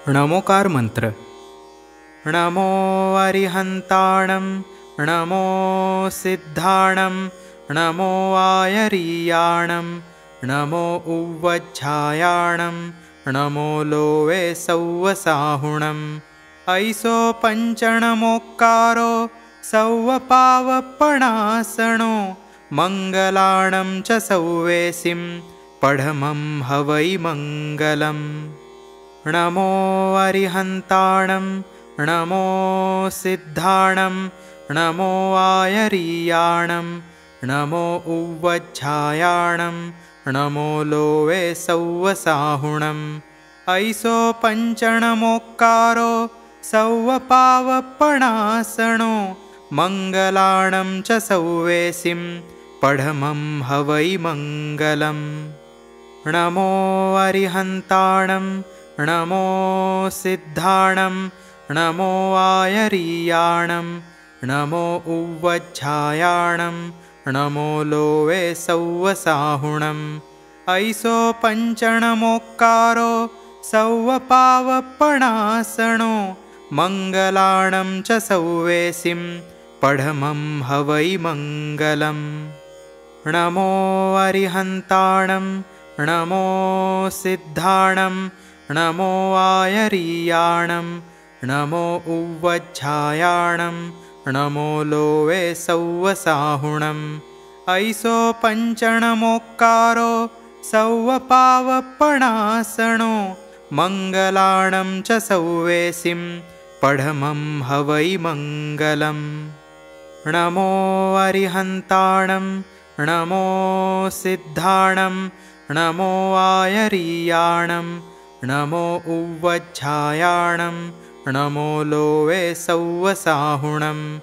नमोकार मंत्र। नमो अरिहन्ताणं, नमो सिद्धाणं, नमो आयरीयाणं, नमो उवज्झायाणं, नमो लोवे सौवसाहुणम्। ऐसो पञ्चणमोक्कारो सौवपावपणासणो, मङ्गलाणं च सौवेसिं पढमं हवै मङ्गलम्। नमो अरिहन्ताणं, नमो सिद्धाणं, नमो आयरीयाणं, नमो उवज्झायाणं, नमो लोवे सौवसाहुणम्। ऐसो पञ्चणमोक्कारो सौवपावपणासणो, मङ्गलाणं च सौवेसिं पढमं हवै मङ्गलम्। नमो अरिहन्ताणं, नमो सिद्धाणं, नमो आयरीयाणं, नमो उवज्झायाणं, नमो लोवे सौवसाहुणम्। ऐसो पञ्चणमोक्कारो सौवपावपणासणो, मङ्गलाणं च सौवेसिं पढमं हवै मङ्गलम्। नमो अरिहन्ताणं, नमो सिद्धाणं, नमो आयरीयाणं, नमो उवज्झायाणं, नमो लोवे सौवसाहुणम्। ऐसो पञ्चणमोक्कारो सौवपावपणासणो, मङ्गलाणं च सौवेसिं पढमं हवै मङ्गलम्। नमो अरिहन्ताणं, नमो सिद्धाणं, नमो आयरीयाणं, नमो उवज्झायाणं, नमो लोवे सौवसाहुणम्।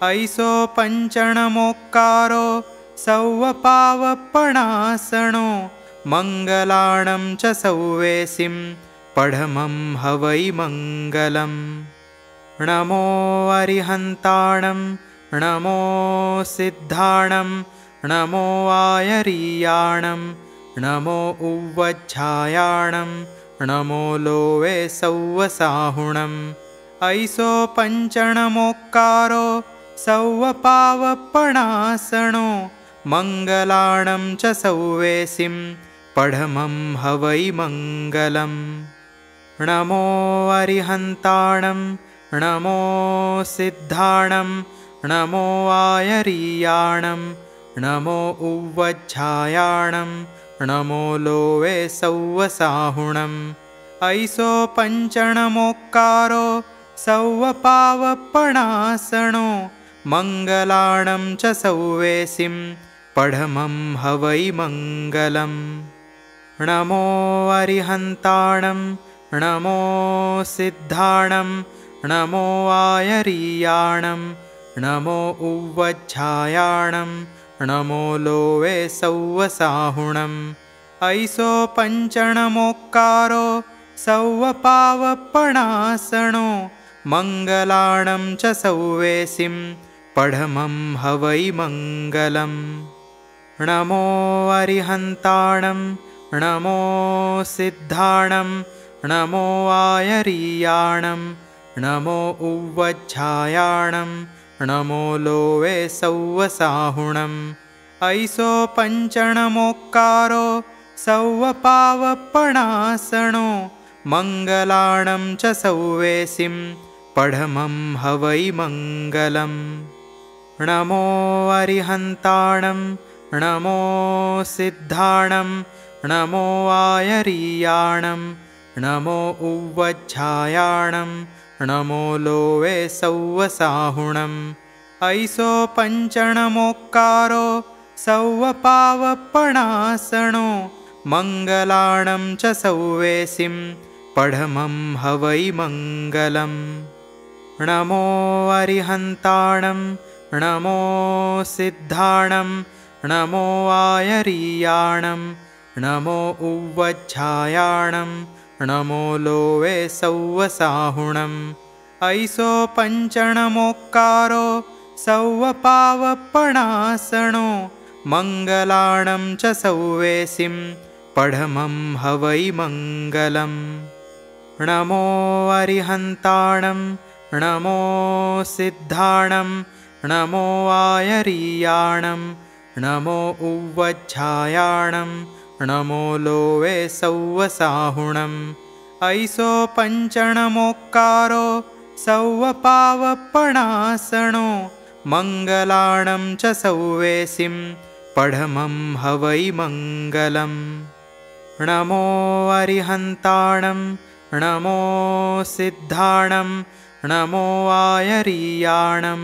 ऐसो पञ्चणमोक्कारो सौवपावपणासणो, मङ्गलाणं च सौवेसिं पढमं हवै मङ्गलम्। नमो अरिहन्ताणं, नमो सिद्धाणं, नमो आयरीयाणं, नमो उवज्झायाणं, नमो लोवे सौवसाहुणम्। ऐसो पञ्चणमोक्कारो सौवपावपणासणो, मङ्गलाणं च सौवेसिं पढमं हवै मङ्गलम्। नमो अरिहन्ताणं, नमो सिद्धाणं, नमो आयरीयाणं, नमो उवज्झायाणं, नमो लोवे सौवसाहुणम्। ऐसो पञ्चणमोक्कारो सौवपावपणासणो, मङ्गलाणं च सौवेसिं पढमं हवै मङ्गलम्। नमो अरिहन्ताणं, नमो सिद्धाणं, नमो आयरीयाणं, नमो उवज्झायाणं, नमो लोवे सौवसाहुणम्। ऐसो पञ्चणमोक्कारो सौवपावपणासणो, मङ्गलाणं च सौवेसिं पढमं हवै मङ्गलम्। नमो अरिहन्ताणं, नमो सिद्धाणं, नमो आयरीयाणं, नमो उवज्झायाणं, नमो लोवे सौवसाहुणम्। ऐसो पञ्चणमोक्कारो सौवपावपणासणो, मङ्गलाणं च सौवेसिं पढमं हवै मङ्गलम्। नमो अरिहन्ताणं, नमो सिद्धाणं, नमो आयरीयाणं, नमो उवज्झायाणं, नमो लोवे सौवसाहुणम्। ऐसो पञ्चणमोक्कारो सौवपावपणासणो, मङ्गलाणं च सौवेसिं पढमं हवै मङ्गलम्। नमो अरिहन्ताणं, नमो सिद्धाणं, नमो आयरीयाणं, नमो उवज्झायाणं, नमो लोवे सौवसाहुणम्। ऐसो पञ्चणमोक्कारो सौवपावपणासणो, मङ्गलाणं च सौवेसिं पढमं हवै मङ्गलम्। नमो अरिहन्ताणं नमो सिद्धाणं नमो आयरीयाणं नमो उव्वज्झायाणं नमो लोवे सौवसाहुणम् ऐसो पञ्चणमोक्कारो सौवपावपणासणो मङ्गलाणं च सौवेसिं पढमं हवै मङ्गलम् नमो अरिहन्ताणं नमो सिद्धाणं नमो आयरीयाणं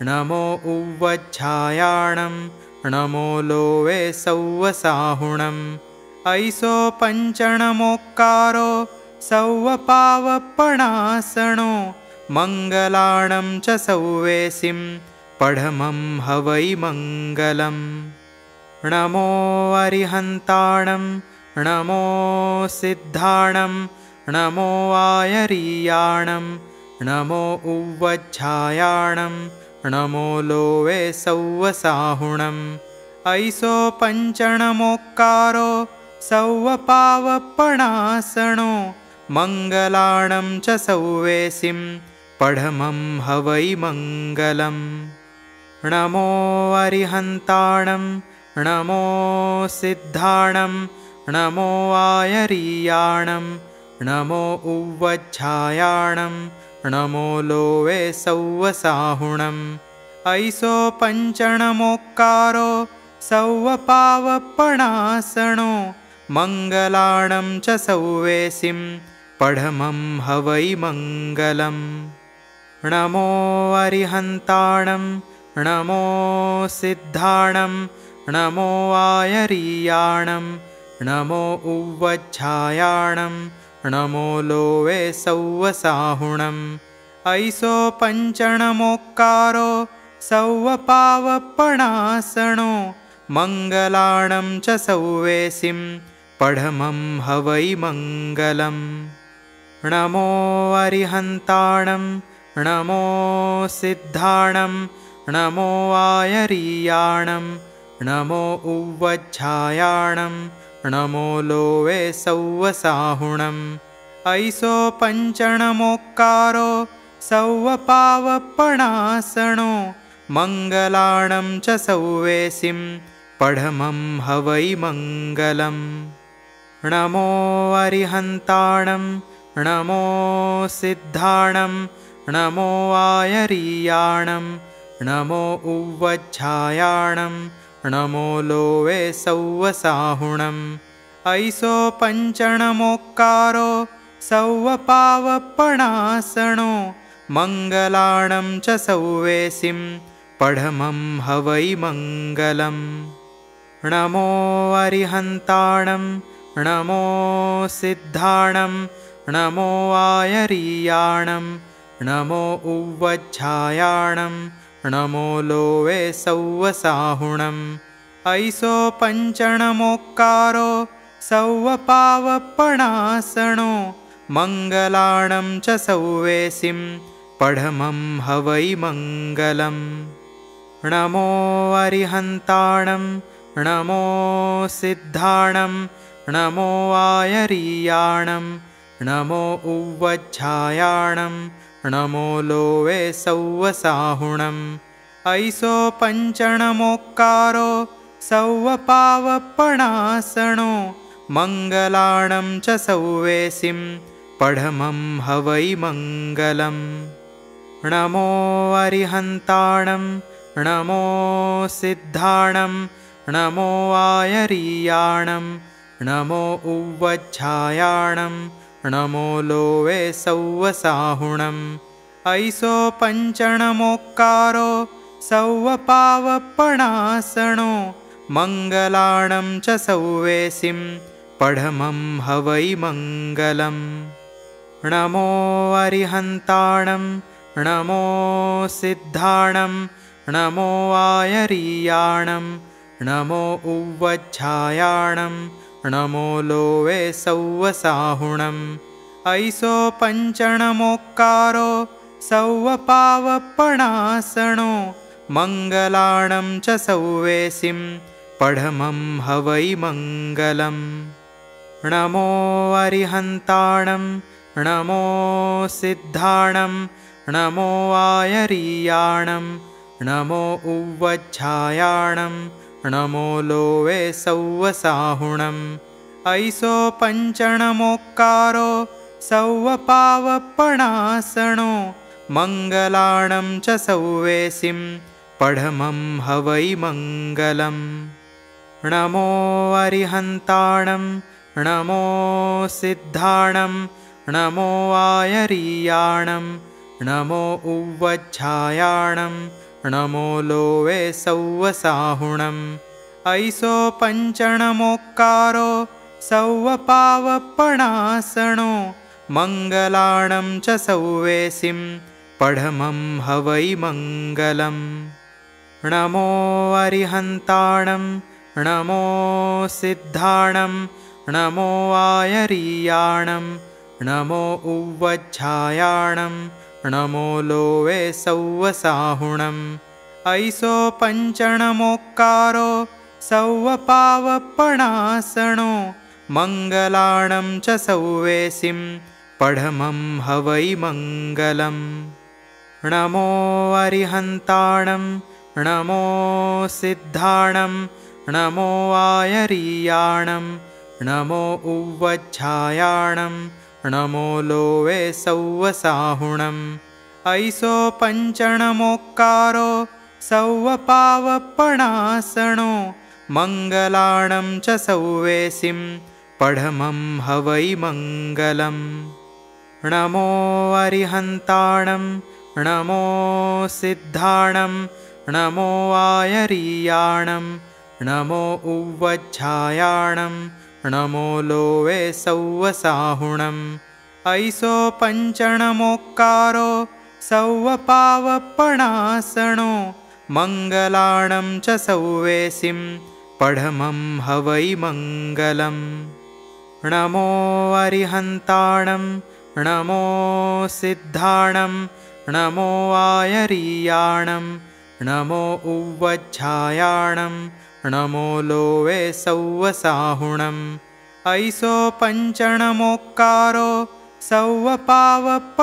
नमो उव्वज्झायाणं नमो लोवे सौवसाहुणम् ऐसो पञ्चणमोक्कारो सौवपावपणासणो मङ्गलाणं च सौवेसिं पढमं हवै मङ्गलम् नमो अरिहन्ताणं नमो सिद्धाणं नमो आयरीयाणं नमो उव्वज्झायाणं नमो लोवे सौवसाहुणम् ऐसो पञ्चणमोक्कारो सौवपावपणासणो मङ्गलाणं च सौवेसिं पढमं हवै मङ्गलम् नमो अरिहन्ताणं नमो सिद्धाणं नमो आयरीयाणं नमो उव्वज्झायाणं नमो लोवे सौवसाहुणम् ऐसो पञ्चणमोक्कारो सौवपावपणासणो मङ्गलाणं च सौवेसिं पढमं हवै मङ्गलम् नमो अरिहन्ताणं नमो सिद्धाणं नमो आयरीयाणं नमो उव्वज्झायाणं नमो लोवे सौवसाहुणम् ऐसो पञ्चणमोक्कारो सौवपावपणासणो मङ्गलाणं च सौवेसिं पढमं हवै मङ्गलम् नमो अरिहन्ताणं नमो सिद्धाणं नमो आयरीयाणं नमो उव्वज्झायाणं नमो लोवे सौवसाहुणम् ऐसो पञ्चणमोक्कारो सौवपावपणासणो मङ्गलाणं च सौवेसिं पढमं हवै मङ्गलम् नमो अरिहन्ताणं नमो सिद्धाणं नमो आयरीयाणं नमो उव्वज्झायाणं नमो लोवे सौवसाहुणम् ऐसो पञ्चणमोक्कारो सौवपावपणासणो मङ्गलाणं च सौवेसिं पढमं हवै मङ्गलम् नमो अरिहन्ताणं नमो सिद्धाणं नमो आयरीयाणं नमो उव्वज्झायाणं नमो लोवे सौवसाहुणम् ऐसो पञ्चणमोक्कारो सौवपावपणासणो मङ्गलाणं च सौवेसिं पढमं हवै मङ्गलम् नमो अरिहन्ताणं नमो सिद्धाणं नमो आयरीयाणं नमो उव्वज्झायाणं नमो लोवे सौवसाहुणम् ऐसो पञ्चणमोक्कारो सौवपावपणासणो मङ्गलाणं च सौवेसिं पढमं हवै मङ्गलम् नमो अरिहन्ताणं नमो सिद्धाणं नमो आयरीयाणं नमो उव्वज्झायाणं नमो लोवे सौवसाहुणम् ऐसो पञ्चणमोक्कारो सौवपावपणासणो मङ्गलाणं च सौवेसिं पढमं हवै मङ्गलम् नमो अरिहन्ताणं नमो सिद्धाणं नमो आयरीयाणं नमो उव्वज्झायाणं नमो लोवे सौवसाहुणम् ऐसो पञ्चणमोक्कारो सौवपावपणासणो मङ्गलाणं च सौवेसिं पढमं हवै मङ्गलम् नमो अरिहन्ताणं नमो सिद्धाणं नमो आयरीयाणं नमो उवज्झायाणं नमो लोवे सौवसाहुणम् ऐसो पञ्चणमोक्कारो सौवपावपणासनो मङ्गलाणं च सौवेसिं पढमं हवै मङ्गलम् नमो अरिहन्ताणं नमो सिद्धाणं नमो आयरीयाणं नमो उवज्झायाणं नमो लोवे सौवसाहुणम् ऐसो पञ्चणमोक्कारो सौवपावपणासनो मङ्गलाणं च सौवेसिं पढमं हवै मङ्गलम् नमो अरिहन्ताणं नमो सिद्धाणं नमो आयरीयाणं नमो उवज्झायाणं नमो लोवे सौवसाहुणम् ऐसो पञ्चणमोक्कारो सौवपावपणासनो मङ्गलाणं च सौवेसिं पढमं हवै मङ्गलम् नमो अरिहन्ताणं नमो सिद्धाणं नमो आयरीयाणं नमो उवज्झायाणं नमो लोवे सौवसाहुणम् ऐसो पञ्चणमोक्कारो सौवपावपणासनो मङ्गलाणं च सौवेसिं पढमं हवै मङ्गलम् नमो अरिहन्ताणं नमो सिद्धाणं नमो आयरीयाणं नमो उवज्झायाणं नमो लोवे सौवसाहुणम् ऐसो पञ्चणमोक्कारो सौवपावपणासनो मङ्गलाणं च सौवेसिं पढमं हवै मङ्गलम् नमो अरिहन्ताणं नमो सिद्धाणं नमो आयरीयाणं नमो उवज्झायाणं नमो लोवे सौवसाहुणम् ऐसो पञ्चणमोक्कारो सौवपावपणासनो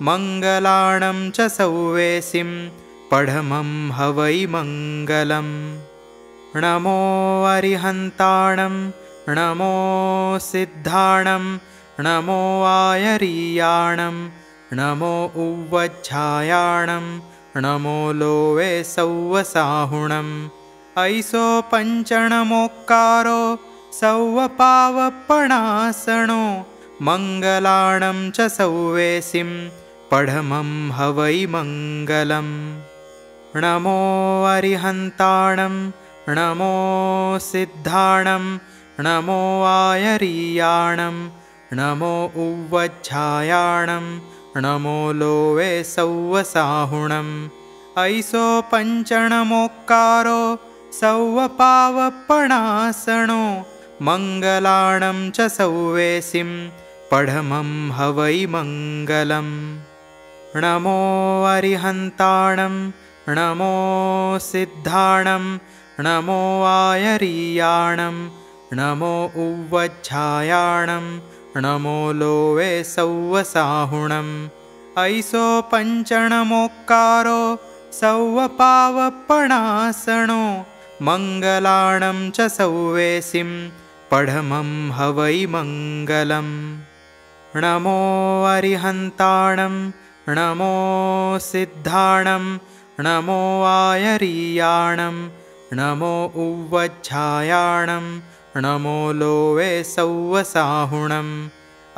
मङ्गलाणं च सौवेसिं पढमं हवै मङ्गलम् नमो अरिहन्ताणं नमो सिद्धाणं नमो आयरीयाणं नमो उवज्झायाणं नमो लोवे सौवसाहुणम् ऐसो पञ्चणमोक्कारो सौवपावपणासनो मङ्गलाणं च सौवेसिं पढमं हवै मङ्गलम् नमो अरिहन्ताणं नमो सिद्धाणं नमो आयरीयाणं नमो उवज्झायाणं नमो लोवे सौवसाहुणम् ऐसो पञ्चणमोक्कारो सौवपावपणासनो मङ्गलाणं च सौवेसिं पढमं हवै मङ्गलम् नमो अरिहन्ताणं नमो सिद्धाणं नमो आयरीयाणं नमो उवज्झायाणं नमो लोवे सौवसाहुणम् ऐसो पञ्चणमोक्कारो सौवपावपणासनो मङ्गलाणं च सौवेसिं पढमं हवै मङ्गलम् नमो अरिहन्ताणं नमो सिद्धाणं नमो आयरीयाणं नमो उवज्झायाणं नमो लोवे सौवसाहुणम्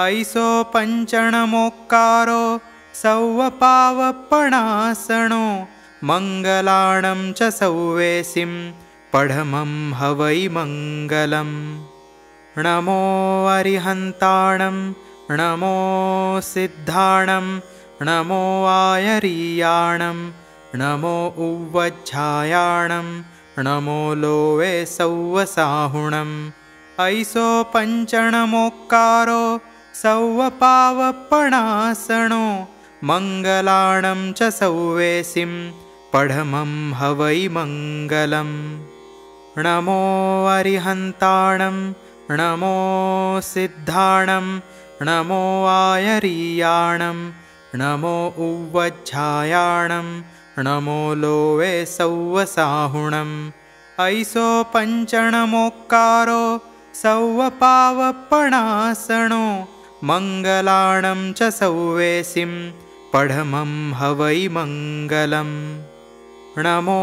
ऐसो पञ्चणमोक्कारो सौवपावपणासनो मङ्गलाणं च सौवेसिं पढमं हवै मङ्गलम् नमो अरिहन्ताणं नमो सिद्धाणं नमो आयरीयाणं नमो उवज्झायाणं नमो लोवे सौवसाहुणम् ऐसो पञ्चणमोक्कारो सौवपावपणासनो मङ्गलाणं च सौवेसिं पढमं हवै मङ्गलम् नमो अरिहन्ताणं नमो सिद्धाणं नमो आयरीयाणं नमो उवज्झायाणं नमो लोवे सौवसाहुणम् ऐसो पञ्चणमोक्कारो सौवपावपणासणो मङ्गलाणं च सौवेसिं पढमं हवै मङ्गलम् नमो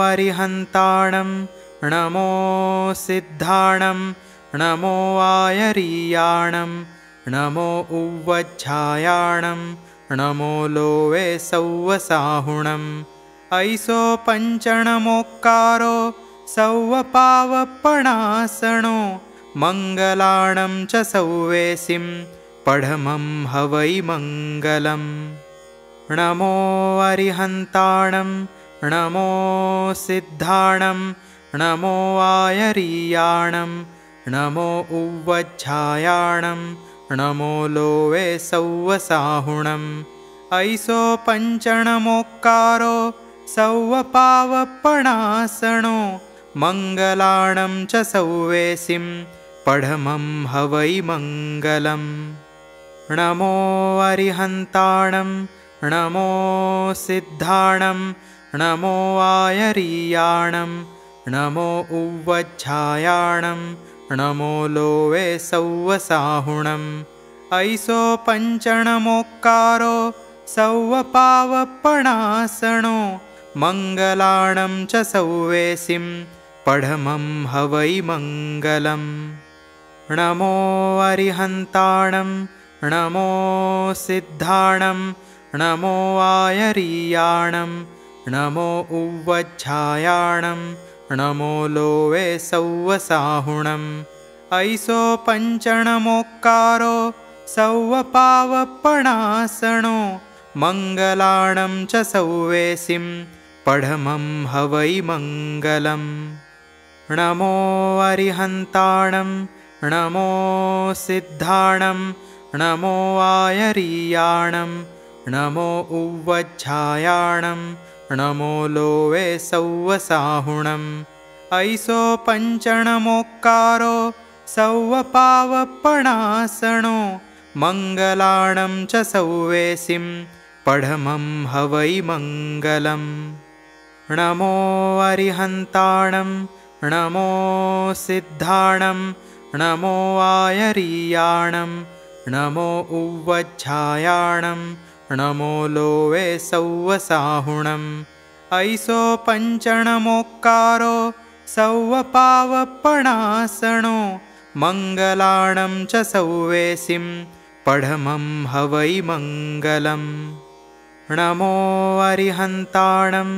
अरिहन्ताणं नमो सिद्धाणं नमो आयरीयाणं नमो उवज्झायाणं नमो लोवे सौवसाहुणम् ऐसो पञ्चणमोक्कारो सौवपावपणासणो मङ्गलाणं च सौवेसिं पढमं हवै मङ्गलम् नमो अरिहन्ताणं नमो सिद्धाणं नमो आयरीयाणं नमो उवज्झायाणं नमो लोवे सौवसाहुणम् ऐसो पञ्चणमोक्कारो सौवपावपणासणो मङ्गलाणं च सौवेसिं पढमं हवै मङ्गलम् नमो अरिहन्ताणं नमो सिद्धाणं नमो आयरीयाणं नमो उवज्झायाणं नमो लोवे सौवसाहुणम् ऐसो पञ्चणमोक्कारो सौवपावपणासणो मङ्गलाणं च सौवेसिं पढमं हवै मङ्गलम् नमो अरिहन्ताणं नमो सिद्धाणं नमो आयरीयाणं नमो उवज्झायाणं नमो लोवे सौवसाहुणम् ऐसो पञ्चणमोक्कारो सौवपावपणासणो मङ्गलाणं च सौवेसिं पढमं हवै मङ्गलम् नमो अरिहन्ताणं नमो सिद्धाणं नमो आयरीयाणं नमो उवज्झायाणं नमो लोवे सौवसाहुणम् ऐसो पञ्चणमोक्कारो सौवपावपणासणो मङ्गलाणं च सौवेसिं पढमं हवै मङ्गलम् नमो अरिहन्ताणं नमो सिद्धाणं नमो आयरीयाणं नमो उवज्झायाणं नमो लोवे सौवसाहुणम् ऐसो पञ्चणमोक्कारो सौवपावपणासणो मङ्गलाणं च सौवेसिं पढमं हवै मङ्गलम् नमो अरिहन्ताणं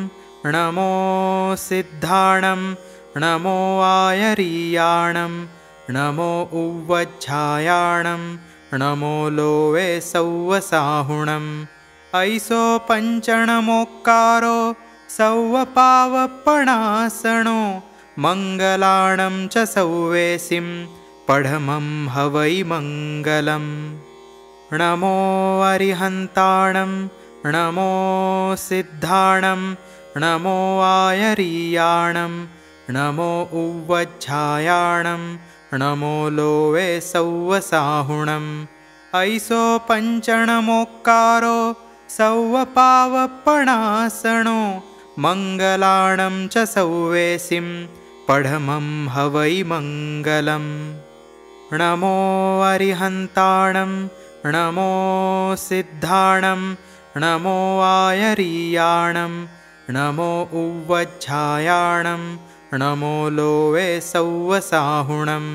नमो सिद्धाणं नमो आयरीयाणं नमो उवज्झायाणं नमो लोवे सौवसाहुणम् ऐसो पञ्चणमोक्कारो सौवपावपणासणो मङ्गलाणं च सौवेसिं पढमं हवै मङ्गलम् नमो अरिहन्ताणं नमो सिद्धाणं नमो आयरीयाणं नमो उवज्झायाणं नमो लोवे सौवसाहुणम् ऐसो पञ्चणमोक्कारो सौवपावपणासणो मङ्गलाणं च सौवेसिं पढमं हवै मङ्गलम् नमो अरिहन्ताणं नमो सिद्धाणं नमो आयरीयाणं नमो उवज्झायाणं नमो लोवे सौवसाहुणम्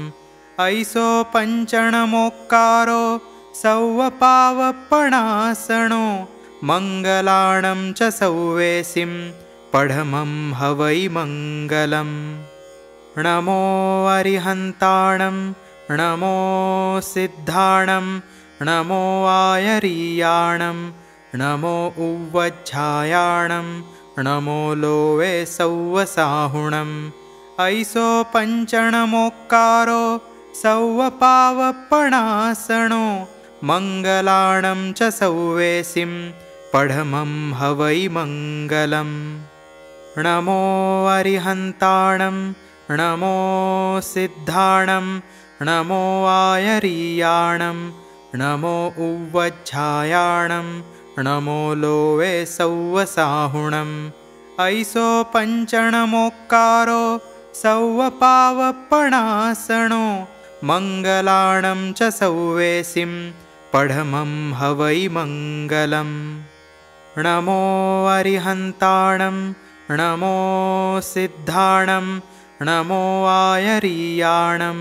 ऐसो पञ्चणमोक्कारो सौवपावपणासणो मङ्गलाणं च सौवेसिं पढमं हवै मङ्गलम् नमो अरिहन्ताणं नमो सिद्धाणं नमो आयरीयाणं नमो उवज्झायाणं नमो लोवे सौवसाहुणम् ऐसो पञ्चणमोक्कारो सौवपावपणासणो मङ्गलाणं च सौवेसिं पढमं हवै मङ्गलम् नमो अरिहन्ताणं नमो सिद्धाणं नमो आयरीयाणं नमो उव्वज्झायाणं नमो लोवे सौवसाहुणम् ऐसो पञ्चणमोक्कारो सौवपावपणासनो मङ्गलाणं च सौवेसिं पढमं हवै मङ्गलम् नमो अरिहन्ताणं नमो सिद्धाणं नमो आयरीयाणं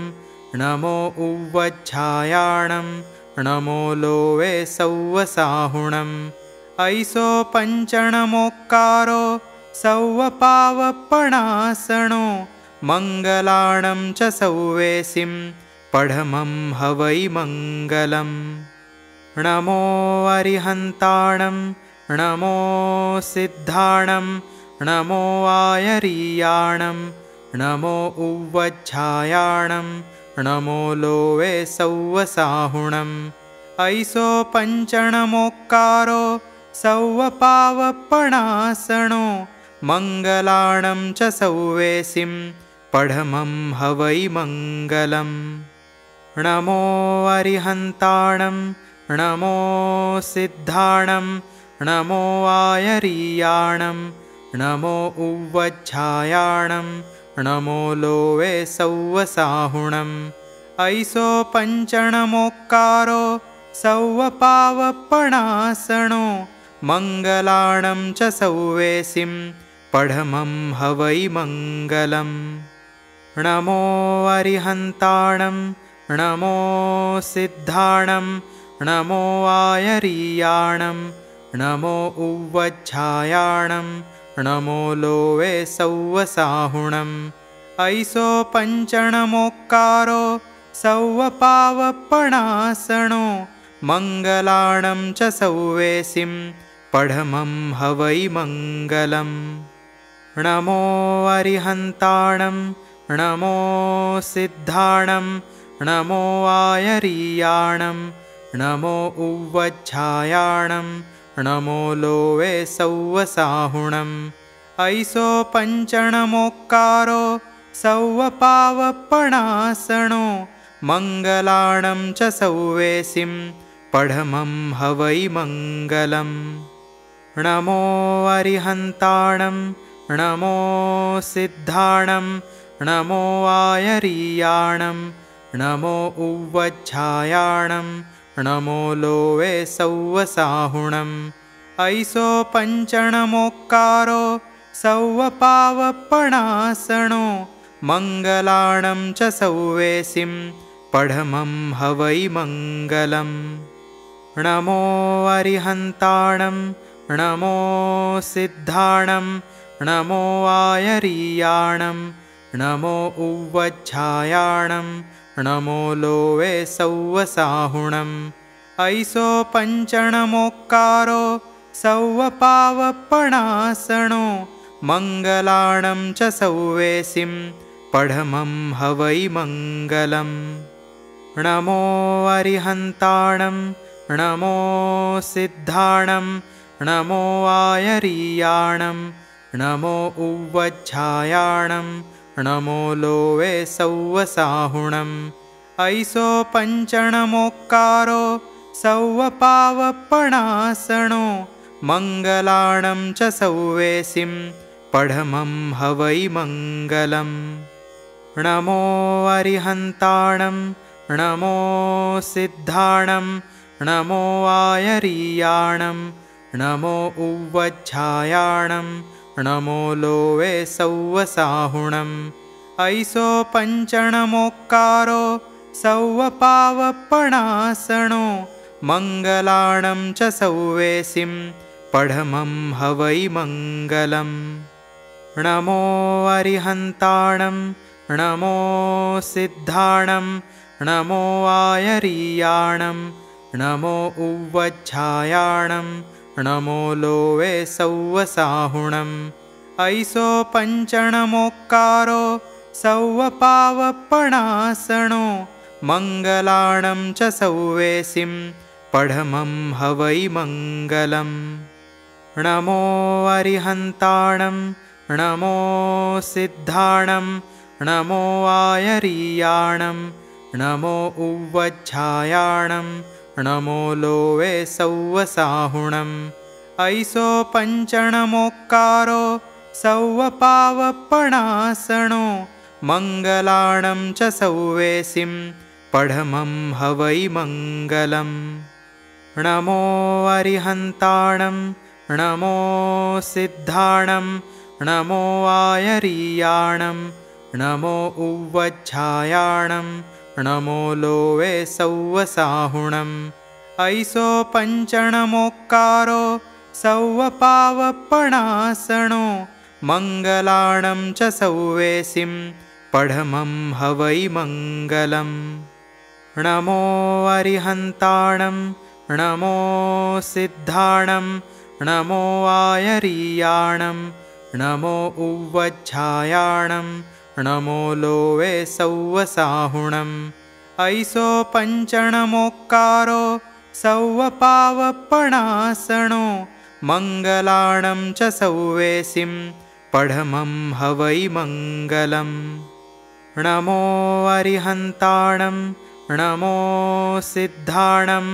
नमो उव्वज्झायाणं नमो लोवे सौवसाहुणम् ऐसो पञ्चणमोक्कारो सौवपावपणासनो मङ्गलाणं च सौवेसिं पढमं हवै मङ्गलम् नमो अरिहन्ताणं नमो सिद्धाणं नमो आयरीयाणं नमो उव्वज्झायाणं नमो लोवे सौवसाहुणम् ऐसो पञ्चणमोक्कारो सौवपावपणासनो मङ्गलाणं च सौवेसिं पढमं हवै मङ्गलम् नमो अरिहन्ताणं नमो सिद्धाणं नमो आयरीयाणं नमो उव्वज्झायाणं नमो लोवे सौवसाहुणम् ऐसो पञ्चणमोक्कारो सौवपावपणासनो मङ्गलाणं च सौवेसिं पढमं हवै मङ्गलम् नमो अरिहन्ताणं नमो सिद्धाणं नमो आयरीयाणं नमो उव्वज्झायाणं नमो लोवे सौवसाहुणम् ऐसो पञ्चणमोक्कारो सौवपावपणासनो मङ्गलाणं च सौवेसिं पढमं हवै मङ्गलम् नमो अरिहन्ताणं नमो सिद्धाणं नमो आयरीयाणं नमो उव्वज्झायाणं नमो लोवे सौवसाहुणम् ऐसो पञ्चणमोक्कारो सौवपावपणासनो मङ्गलाणं च सौवेसिं पढमं हवै मङ्गलम् नमो अरिहन्ताणं नमो सिद्धाणं नमो आयरीयाणं नमो उव्वज्झायाणं नमो लोवे सौवसाहुणम् ऐसो पञ्चणमोक्कारो सौवपावपणासनो मङ्गलाणं च सौवेसिं पढमं हवै मङ्गलम् नमो अरिहन्ताणं नमो सिद्धाणं नमो आयरीयाणं नमो उव्वज्झायाणं नमो लोवे सौवसाहुणम् ऐसो पञ्चणमोक्कारो सौवपावपणासनो मङ्गलाणं च सौवेसिं पढमं हवै मङ्गलम् नमो अरिहन्ताणं नमो सिद्धाणं नमो आयरीयाणं नमो उव्वज्झायाणं नमो लोवे सौवसाहुणम् ऐसो पञ्चणमोक्कारो सौवपावपणासनो मङ्गलाणं च सौवेसिं पढमं हवै मङ्गलम् नमो अरिहन्ताणं नमो सिद्धाणं नमो आयरीयाणं नमो उव्वज्झायाणं नमो लोवे सौवसाहुणम् ऐसो पञ्चणमोक्कारो सौवपावपणासनो मङ्गलाणं च सौवेसिं पढमं हवै मङ्गलम् नमो अरिहन्ताणं नमो सिद्धाणं नमो आयरीयाणं नमो उव्वज्झायाणं नमो लोवे सौवसाहुणम् ऐसो पञ्चणमोक्कारो सौवपावपणासनो मङ्गलाणं च सौवेसिं पढमं हवै मङ्गलम् नमो अरिहन्ताणं नमो सिद्धाणं नमो आयरीयाणं नमो उव्वज्झायाणं नमो लोवे सौवसाहुणम् ऐसो पञ्चणमोक्कारो सौवपावपणासनो मङ्गलाणं च सौवेसिं पढमं हवै मङ्गलम् नमो अरिहन्ताणं नमो सिद्धाणं नमो आयरीयाणं नमो उव्वज्झायाणं नमो लोवे सौवसाहुणम् ऐसो पञ्चणमोक्कारो सौवपावपणासनो मङ्गलाणं च सौवेसिं पढमं हवै मङ्गलम् नमो अरिहन्ताणं नमो सिद्धाणं नमो आयरीयाणं नमो उव्वज्झायाणं नमो लोवे सौवसाहुणम् ऐसो पञ्चणमोक्कारो सौवपावपणासनो मङ्गलाणं च सौवेसिं पढमं हवै मङ्गलम् नमो अरिहन्ताणं नमो सिद्धाणं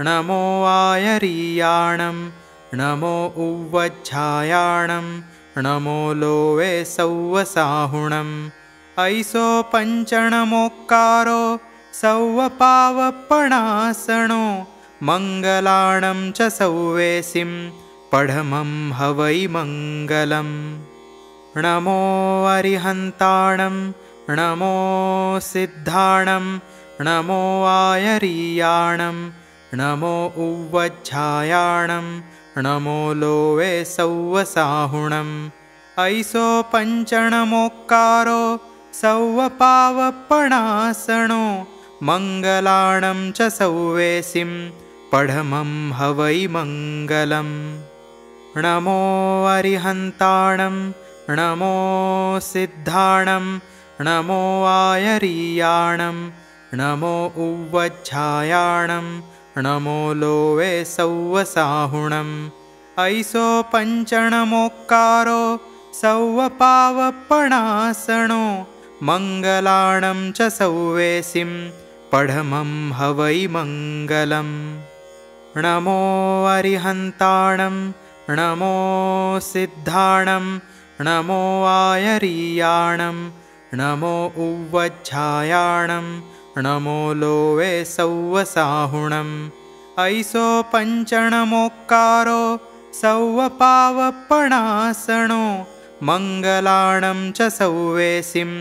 नमो आयरीयाणं नमो उव्वज्झायाणं नमो लोवे सौवसाहुणम् ऐसो पञ्चणमोक्कारो सौवपावपणासनो मङ्गलाणं च सौवेसिं पढमं हवै मङ्गलम् नमो अरिहन्ताणं नमो सिद्धाणं नमो आयरीयाणं नमो उव्वज्झायाणं नमो लोवे सौवसाहुणम् ऐसो पञ्चणमोक्कारो सौवपावपणासनो मङ्गलाणं च सौवेसिं पढमं हवै मङ्गलम् नमो अरिहन्ताणं नमो सिद्धाणं नमो आयरीयाणं नमो उव्वज्झायाणं नमो लोवे सौवसाहुणम् ऐसो पञ्चणमोक्कारो सौवपावपणासनो मङ्गलाणं च सौवेसिं पढमं हवै मङ्गलम् नमो अरिहन्ताणं नमो सिद्धाणं नमो आयरीयाणं नमो उव्वज्झायाणं नमो लोवे सौवसाहुणम् ऐसो पञ्चणमोक्कारो सौवपावपणासनो मङ्गलाणं च सौवेसिं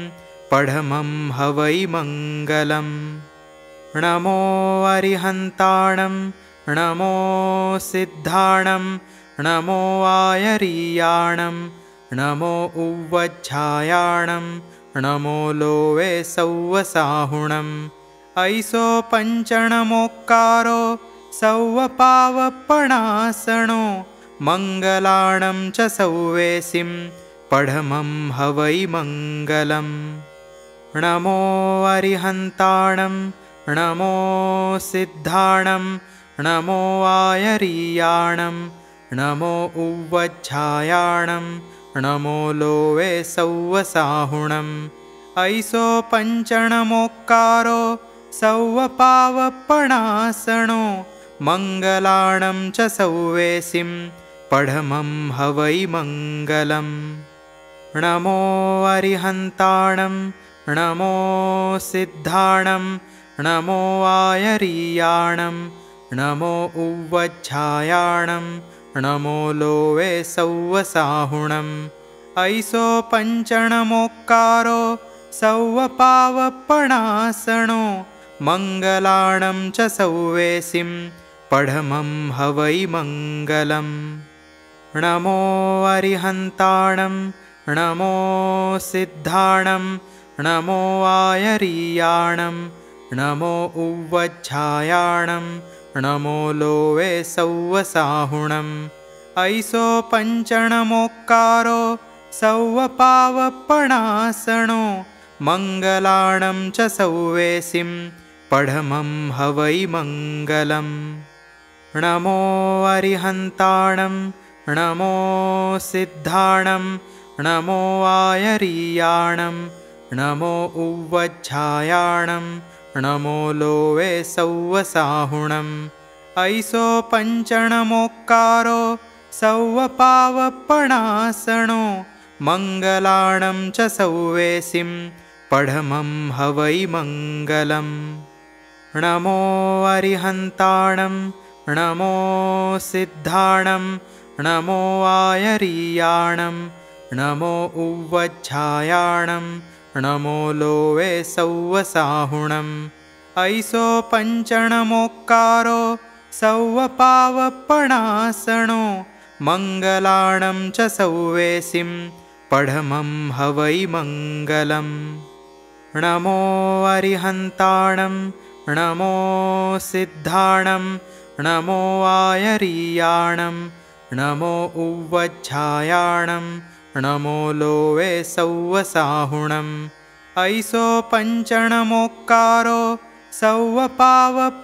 पढमं हवै मङ्गलम् नमो अरिहन्ताणं नमो सिद्धाणं नमो आयरीयाणं नमो उव्वज्झायाणं नमो लोवे सौवसाहुणम् ऐसो पञ्चणमोक्कारो सौवपावपणासनो मङ्गलाणं च सौवेसिं पढमं हवै मङ्गलम् नमो अरिहन्ताणं नमो सिद्धाणं नमो आयरीयाणं नमो उव्वज्झायाणं नमो लोवे सौवसाहुणम् ऐसो पञ्चणमोक्कारो सौवपावपणासनो मङ्गलाणं च सौवेसिं पढमं हवै मङ्गलम् नमो अरिहन्ताणं नमो सिद्धाणं नमो आयरीयाणं नमो उव्वज्झायाणं नमो लोवे सौवसाहुणम् ऐसो पञ्चणमोक्कारो सौवपावपणासनो मङ्गलाणं च सौवेसिं पढमं हवै मङ्गलम् नमो अरिहन्ताणं नमो सिद्धाणं नमो आयरीयाणं नमो उव्वज्झायाणं नमो लोवे सौवसाहुणम् ऐसो पञ्चणमोक्कारो सौवपावपणासनो मङ्गलाणं च सौवेसिं पढमं हवै मङ्गलम् नमो अरिहन्ताणं नमो सिद्धाणं नमो आयरीयाणं नमो उव्वज्झायाणं नमो लोवे सौवसाहुणम् ऐसो पञ्चणमोक्कारो सौवपावपणासनो मङ्गलाणं च सौवेसिं पढमं हवै मङ्गलम् नमो अरिहन्ताणं नमो सिद्धाणं नमो आयरीयाणं नमो उव्वज्झायाणं नमो लोवे सौवसाहुणम् ऐसो पञ्चणमोक्कारो सौवपावपणासनो मङ्गलाणं च सौवेसिं पढमं हवै मङ्गलम् नमो अरिहन्ताणं नमो सिद्धाणं नमो आयरीयाणं नमो उव्वज्झायाणं नमो लोवे सौवसाहुणम् ऐसो पञ्चणमोक्कारो सौवपावपणासनो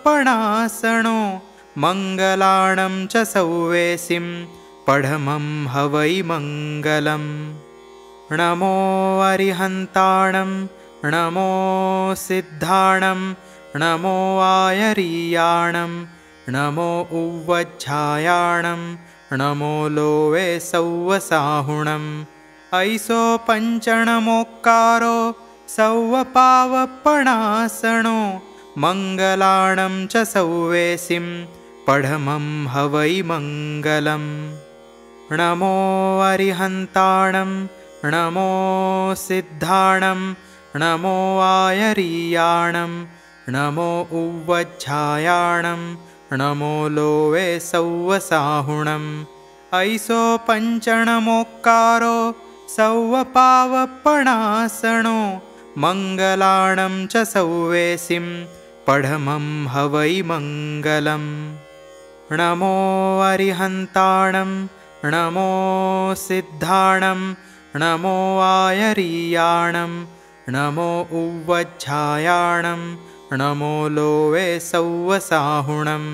मङ्गलाणं च सौवेसिं पढमं हवै मङ्गलम् नमो अरिहन्ताणं नमो सिद्धाणं नमो आयरीयाणं नमो उव्वज्झायाणं नमो लोवे सौवसाहुणम् ऐसो पञ्चणमोक्कारो सौवपावपणासनो मङ्गलाणं च सौवेसिं पढमं हवै मङ्गलम् नमो अरिहन्ताणं नमो सिद्धाणं नमो आयरीयाणं नमो उव्वज्झायाणं नमो लोवे सौवसाहुणम् ऐसो पञ्चणमोक्कारो सौवपावपणासनो मङ्गलाणं च सौवेसिं पढमं हवै मङ्गलम् नमो अरिहन्ताणं नमो सिद्धाणं नमो आयरीयाणं नमो उव्वज्झायाणं नमो लोवे सौवसाहुणम्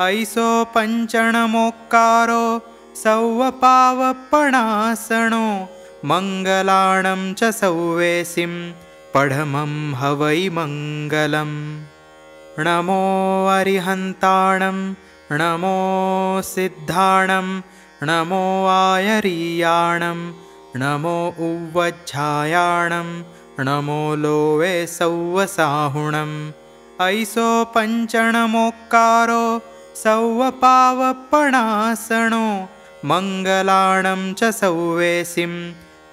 ऐसो पञ्चणमोक्कारो सौवपावपणासनो मङ्गलाणं च सौवेसिं पढमं हवै मङ्गलम् नमो अरिहन्ताणं नमो सिद्धाणं नमो आयरीयाणं नमो उव्वज्झायाणं नमो लोवे सौवसाहुणम् ऐसो पञ्चणमोक्कारो सौवपावपणासनो मङ्गलाणं च सौवेसिं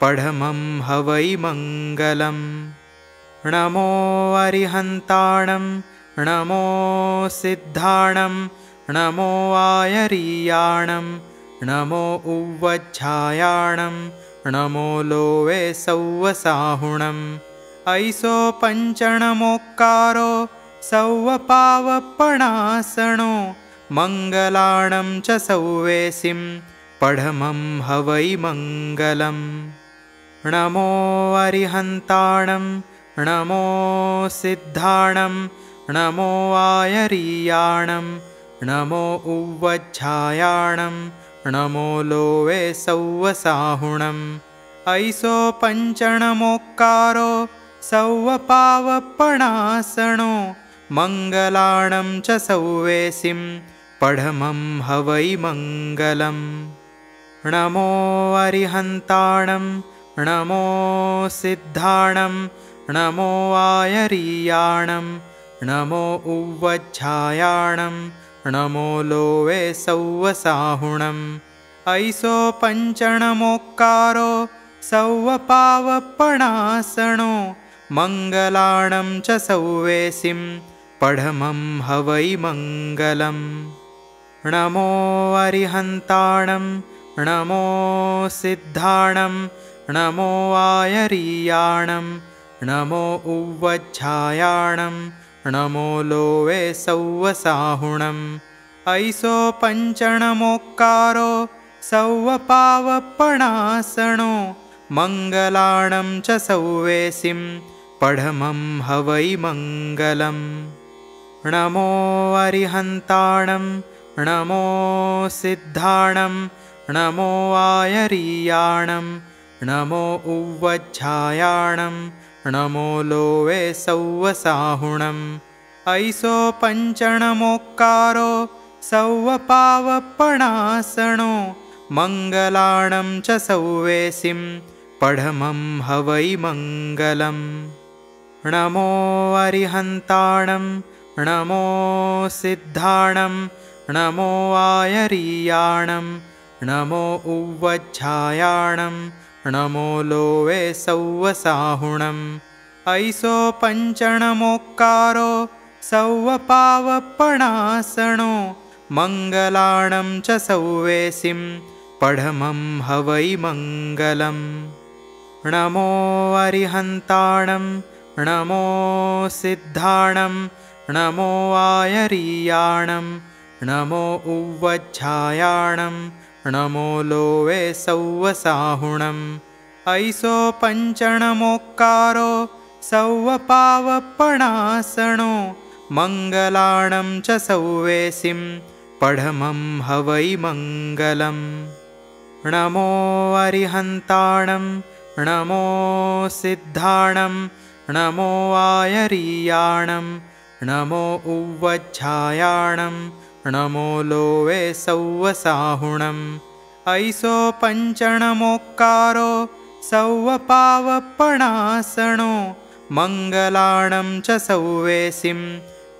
पढमं हवै मङ्गलम् नमो अरिहन्ताणं नमो सिद्धाणं नमो आयरीयाणं नमो उव्वज्झायाणं नमो लोवे सौवसाहुणम् ऐसो पञ्चणमोक्कारो सौवपावपणासनो मङ्गलाणं च सौवेसिं पढमं हवै मङ्गलम् नमो अरिहन्ताणं नमो सिद्धाणं नमो आयरीयाणं नमो उव्वज्झायाणं नमो लोवे सौवसाहुणम् ऐसो पञ्चणमोक्कारो सौवपावपणासनो मङ्गलाणं च सौवेसिं पढमं हवै मङ्गलम् नमो अरिहन्ताणं नमो सिद्धाणं नमो आयरीयाणं नमो उव्वज्झायाणं नमो लोवे सौवसाहुणम् ऐसो पञ्चणमोक्कारो सौवपावपणासनो मङ्गलाणं च सौवेसिं पढमं हवै मङ्गलम् नमो अरिहन्ताणं नमो सिद्धाणं नमो आयरीयाणं नमो उव्वज्झायाणं नमो लोवे सौवसाहुणम् ऐसो पञ्चणमोक्कारो सौवपावपणासनो मङ्गलाणं च सौवेसिं पढमं हवै मङ्गलम् नमो अरिहन्ताणं नमो सिद्धाणं नमो आयरीयाणं नमो उव्वज्झायाणं नमो लोवे सौवसाहुणम् ऐसो पञ्चणमोक्कारो सौवपावपणासनो मङ्गलाणं च सौवेसिं पढमं हवै मङ्गलम् नमो अरिहन्ताणं नमो सिद्धाणं नमो आयरीयाणं नमो उव्वज्झायाणं नमो लोवे सौवसाहुणम् ऐसो पञ्चणमोक्कारो सौवपावपणासनो मङ्गलाणं च सौवेसिं पढमं हवै मङ्गलम् नमो अरिहन्ताणं नमो सिद्धाणं नमो आयरीयाणं नमो उव्वज्झायाणं नमो लोवे सौवसाहुणम् ऐसो पञ्चणमोक्कारो सौवपावपणासनो मङ्गलाणं च सौवेसिं पढमं हवै मङ्गलम् नमो अरिहन्ताणं नमो सिद्धाणं नमो आयरीयाणं नमो उव्वज्झायाणं नमो लोवे सौवसाहुणम् ऐसो पञ्चणमोक्कारो सौवपावपणासनो मङ्गलाणं च सौवेसिं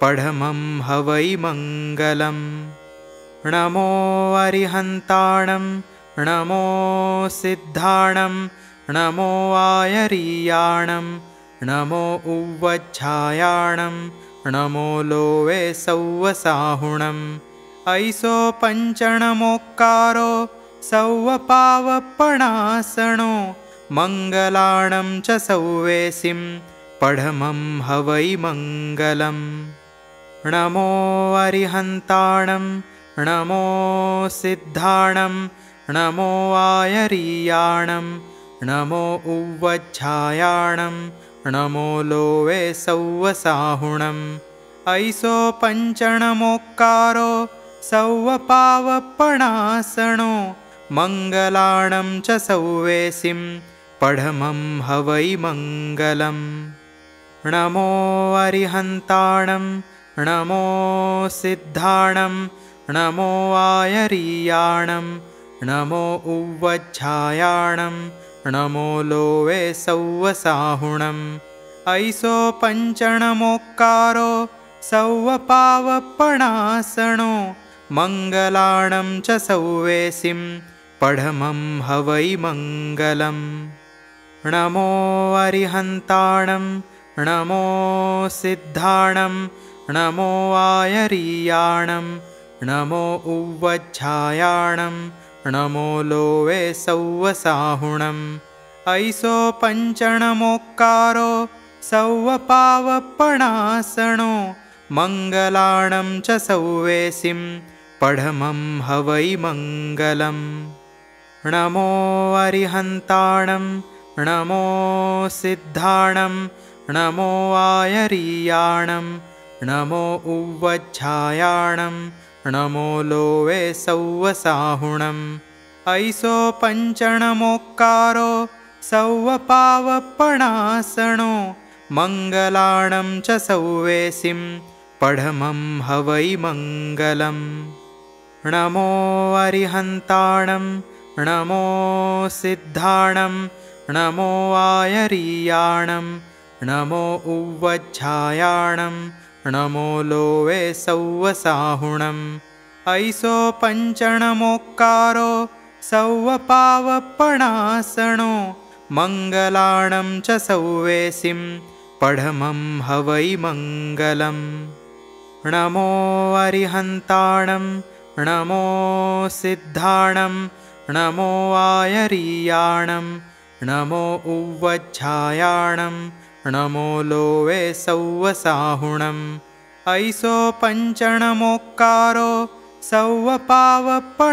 पढमं हवै मङ्गलम् नमो अरिहन्ताणं नमो सिद्धाणं नमो आयरीयाणं नमो उव्वज्झायाणं नमो लोवे सौवसाहुणम् ऐसो पञ्चणमोक्कारो सौवपावपणासनो मङ्गलाणं च सौवेसिं पढमं हवै मङ्गलम् नमो अरिहन्ताणं नमो सिद्धाणं नमो आयरीयाणं नमो उव्वज्झायाणं नमो लोवे सौवसाहुणम् ऐसो पञ्चणमोक्कारो सौवपावपणासनो मङ्गलाणं च सौवेसिं पढमं हवै मङ्गलम् नमो अरिहन्ताणं नमो सिद्धाणं नमो आयरीयाणं नमो उव्वज्झायाणं नमो लोवे सौवसाहुणम् ऐसो पञ्चणमोक्कारो सौवपावपणासनो मङ्गलाणं च सौवेसिं पढमं हवै मङ्गलम् नमो अरिहन्ताणं नमो सिद्धाणं नमो आयरीयाणं नमो उव्वज्झायाणं नमो लोवे सौवसाहुणम् ऐसो पञ्चणमोक्कारो सौवपावपणासनो मङ्गलाणं च सौवेसिं पढमं हवै मङ्गलम् नमो अरिहन्ताणं नमो सिद्धाणं नमो आयरीयाणं नमो उव्वज्झायाणं नमो लोवे सौवसाहुणम् ऐसो पञ्चणमोक्कारो सौवपावपणासनो मङ्गलाणं च सौवेसिं पढमं हवै मङ्गलम् नमो अरिहन्ताणं नमो सिद्धाणं नमो आयरीयाणं नमो उव्वज्झायाणं नमो लोवे सौवसाहुणम् ऐसो पञ्चणमोक्कारो सौवपावपणासनो मङ्गलाणं च सौवेसिं पढमं हवै मङ्गलम् नमो अरिहन्ताणं नमो सिद्धाणं नमो आयरीयाणं नमो उव्वज्झायाणं नमो लोवे सौवसाहुणम् ऐसो पञ्चणमोक्कारो सौवपावपणासनो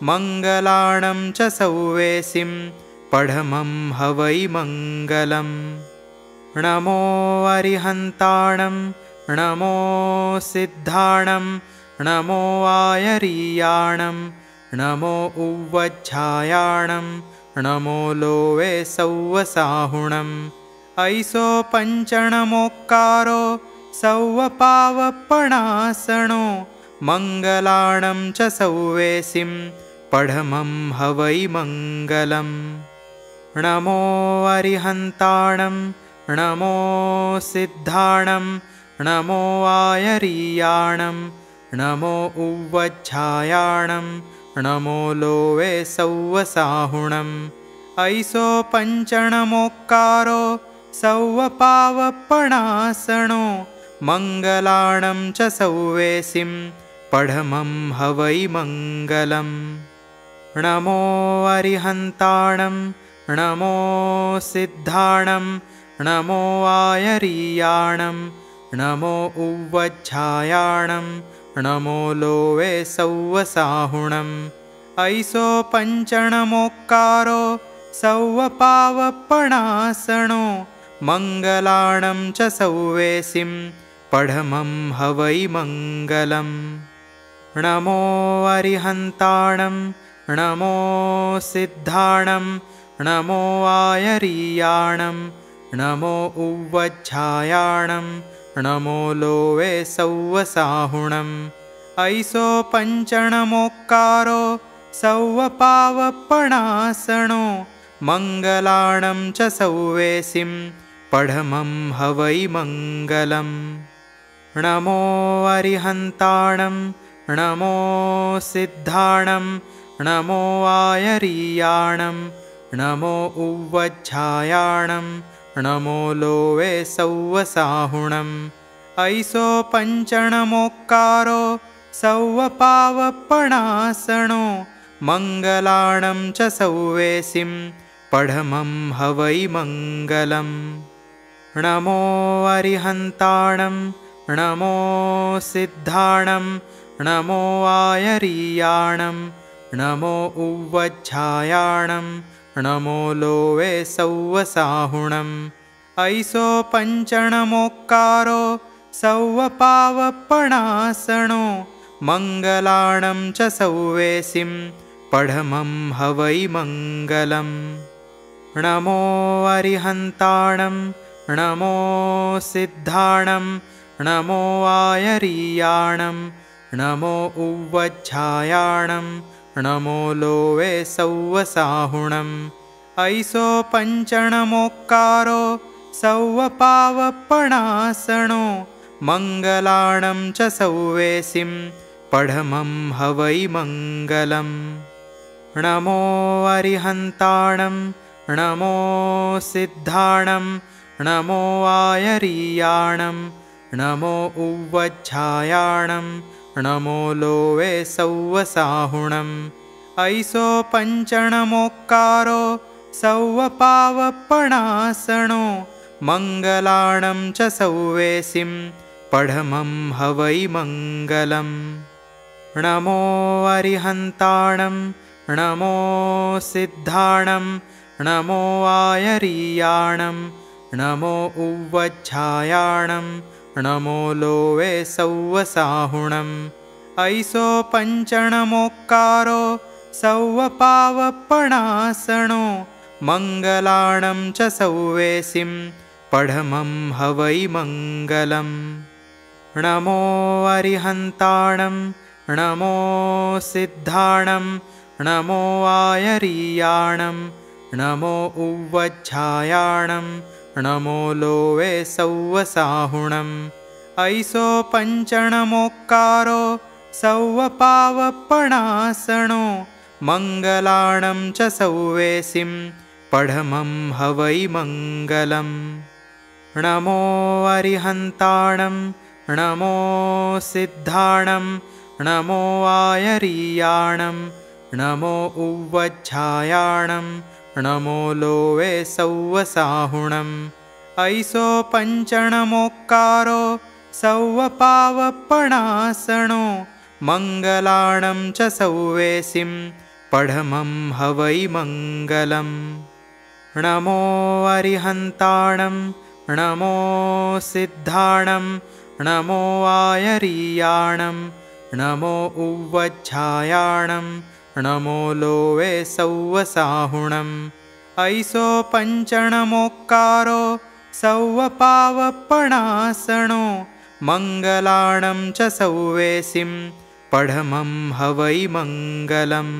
मङ्गलाणं च सौवेसिं पढमं हवै मङ्गलम् नमो अरिहन्ताणं नमो सिद्धाणं नमो आयरीयाणं नमो उव्वज्झायाणं नमो लोवे सौवसाहुणम् ऐसो पञ्चणमोक्कारो सौवपावपणासनो मङ्गलाणं च सौवेसिं पढमं हवै मङ्गलम् नमो अरिहन्ताणं नमो सिद्धाणं नमो आयरीयाणं नमो उव्वज्झायाणं नमो लोवे सौवसाहुणम् ऐसो पञ्चणमोक्कारो सौवपावपणासनो मङ्गलाणं च सौवेसिं पढमं हवै मङ्गलम् नमो अरिहन्ताणं नमो सिद्धाणं नमो आयरीयाणं नमो उव्वज्झायाणं नमो लोवे सौवसाहुणम् ऐसो पञ्चणमोक्कारो सौवपावपणासनो मङ्गलाणं च सौवेसिं पढमं हवै मङ्गलम् नमो अरिहन्ताणं नमो सिद्धाणं नमो आयरीयाणं नमो उव्वज्झायाणं नमो लोवे सौवसाहुणम् ऐसो पञ्चणमोक्कारो सौवपावपणासनो मङ्गलाणं च सौवेसिं पढमं हवै मङ्गलम् नमो अरिहन्ताणं नमो सिद्धाणं नमो आयरीयाणं नमो उव्वज्झायाणं नमो लोवे सौवसाहुणम् ऐसो पञ्चणमोक्कारो सौवपावपणासनो मङ्गलाणं च सौवेसिं पढमं हवै मङ्गलम् नमो अरिहन्ताणं नमो सिद्धाणं नमो आयरीयाणं नमो उव्वज्झायाणं नमो लोवे सौवसाहुणम् ऐसो पञ्चणमोक्कारो सौवपावपणासनो मङ्गलाणं च सौवेसिं पढमं हवै मङ्गलम् नमो अरिहन्ताणं नमो सिद्धाणं नमो आयरीयाणं नमो उव्वज्झायाणं नमो लोवे सौवसाहुणम् ऐसो पञ्चणमोक्कारो सौवपावपणासनो मङ्गलाणं च सौवेसिं पढमं हवै मङ्गलम् नमो अरिहन्ताणं नमो सिद्धाणं नमो आयरीयाणं नमो उव्वज्झायाणं नमो लोवे सौवसाहुणम् ऐसो पञ्चणमोक्कारो सौवपावपणासनो मङ्गलाणं च सौवेसिं पढमं हवै मङ्गलम् नमो अरिहन्ताणं नमो सिद्धाणं नमो आयरीयाणं नमो उव्वज्झायाणं नमो लोवे सौवसाहुणम् ऐसो पञ्चणमोक्कारो सौवपावपणासनो मङ्गलाणं च सौवेसिं पढमं हवै मङ्गलम् नमो अरिहन्ताणं नमो सिद्धाणं नमो आयरीयाणं नमो उव्वज्झायाणं नमो लोवे सौवसाहुणम् ऐसो पञ्चणमोक्कारो सौवपावपणासनो मङ्गलाणं च सौवेसिं पढमं हवै मङ्गलम् नमो अरिहन्ताणं नमो सिद्धाणं नमो आयरीयाणं नमो उव्वज्झायाणं नमो लोवे सौवसाहुणम् ऐसो पञ्चणमोक्कारो सौवपावपणासनो मङ्गलाणं च सौवेसिं पढमं हवै मङ्गलम् नमो अरिहन्ताणं नमो सिद्धाणं नमो आयरीयाणं नमो उव्वज्झायाणं नमो लोवे सौवसाहुणम् ऐसो पञ्चणमोक्कारो सौवपावपणासनो मङ्गलाणं च सौवेसिं पढमं हवै मङ्गलम्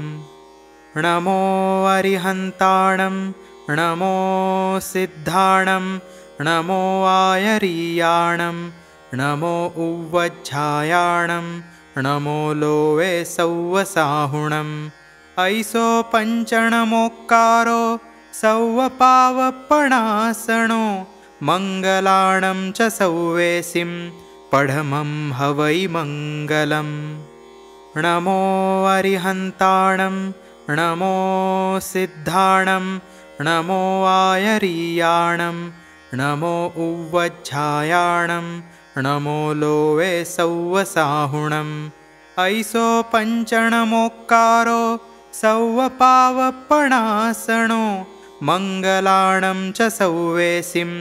नमो अरिहन्ताणं नमो सिद्धाणं नमो आयरीयाणं नमो उव्वज्झायाणं नमो लोवे सौवसाहुणम् ऐसो पञ्चणमोक्कारो सौवपावपणासनो मङ्गलाणं च सौवेसिं पढमं हवै मङ्गलम् नमो अरिहन्ताणं नमो सिद्धाणं नमो आयरीयाणं नमो उव्वज्झायाणं नमो लोवे सौवसाहुणम् ऐसो पञ्चणमोक्कारो सौवपावपणासनो मङ्गलाणं च सौवेसिं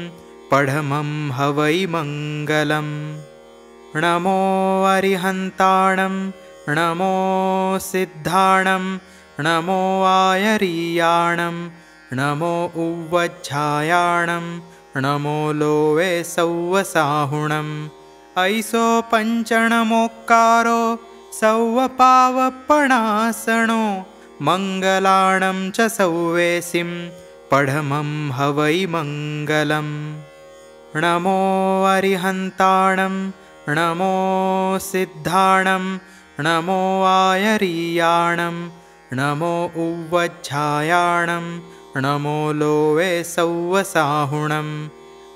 पढमं हवै मङ्गलम् नमो अरिहन्ताणं नमो सिद्धाणं नमो आयरीयाणं नमो उव्वज्झायाणं नमो लोवे सौवसाहुणम् ऐसो पञ्चणमोक्कारो सौवपावपणासनो मङ्गलाणं च सौवेसिं पढमं हवै मङ्गलम् नमो अरिहन्ताणं नमो सिद्धाणं नमो आयरीयाणं नमो उव्वज्झायाणं नमो लोवे सौवसाहुणम्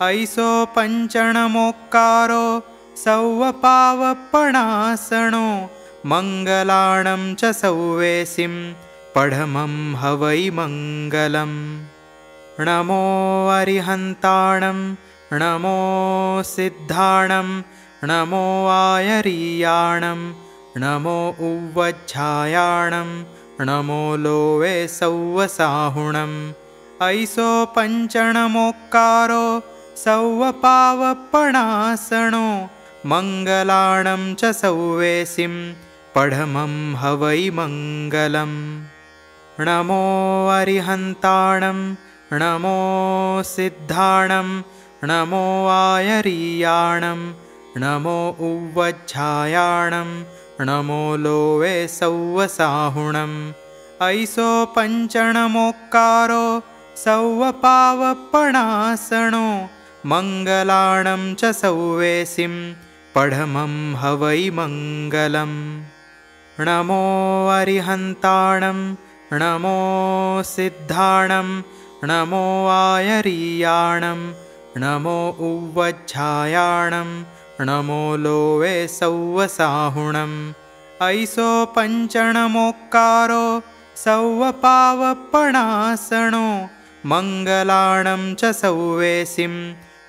ऐसो पञ्चणमोक्कारो सौवपावपणासनो मङ्गलाणं च सौवेसिं पढमं हवै मङ्गलम् नमो अरिहन्ताणं नमो सिद्धाणं नमो आयरीयाणं नमो उव्वज्झायाणं नमो लोवे सौवसाहुणम् ऐसो पञ्चणमोक्कारो सौवपावपणासनो मङ्गलाणं च सौवेसिं पढमं हवै मङ्गलम् नमो अरिहन्ताणं नमो सिद्धाणं नमो आयरीयाणं नमो उव्वज्झायाणं नमो लोवे सौवसाहुणम् ऐसो पञ्चणमोक्कारो सौवपावपणासनो मङ्गलाणं च सौवेसिं पढमं हवै मङ्गलम् नमो अरिहन्ताणं नमो सिद्धाणं नमो आयरीयाणं नमो उव्वज्झायाणं नमो लोवे सौवसाहुणम् ऐसो पञ्चणमोक्कारो सौवपावपणासनो मङ्गलाणं च सौवेसिं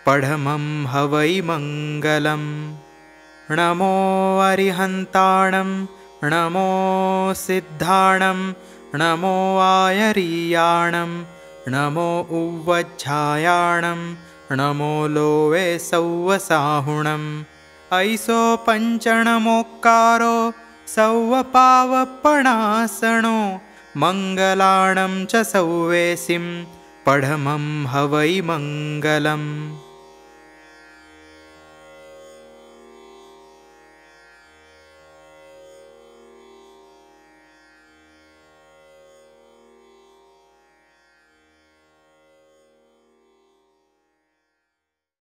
पढमं हवै मङ्गलम् नमो अरिहन्ताणं नमो सिद्धाणं नमो आयरीयाणं नमो उव्वज्झायाणं नमो लोवे सौवसाहुणम् ऐसो पञ्चणमोक्कारो सौवपावपणासनो मङ्गलाणं च सौवेसिं पढमं हवै मङ्गलम्